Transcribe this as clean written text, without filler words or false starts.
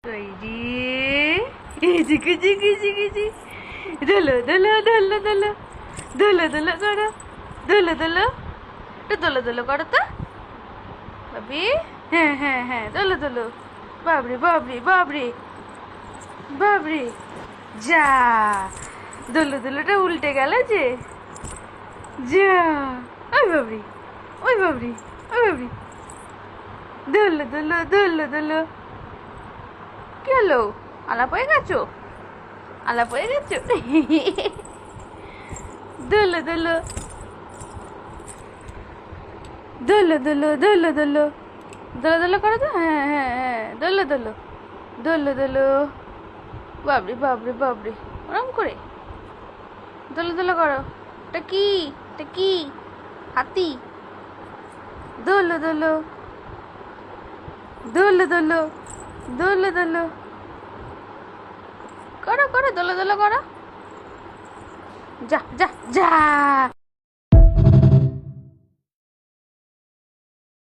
তৈরি ঝিকি ঝিকি ঝিকি ঝি দোলো দোলো দোলো দোলো দোলো দোলো করো দোলো দোলো একটু দোলো দোলো করো তো বাবি। হ্যাঁ হ্যাঁ হ্যাঁ দোলো দোলো। বাবরে বাবরে বাবরে বাবরে যা দোলো দোলোটা উল্টে গেল যে যা। ওই বাবরি ওই বাবরি ওই বাবরি দোলো দোলো দোলো দোলো। কি হলো? আলাপ হয়ে গেছো? আলাপ হয়ে গেছো? দোলো দোলো দোলো দোলো দোলো দোলো দোলো দোলো করো তো। হ্যাঁ হ্যাঁ হ্যাঁ দোলো দোলো দোলো দোলো। বাবরে বাবরে বাবরে ওরম করে দোলো দোলো করো। এটা কি? এটা কি? হাতি? দোলো দোলো দোলো দোলো দোলো দোলো করো করো দোলো দোলো করো। যা যা যা।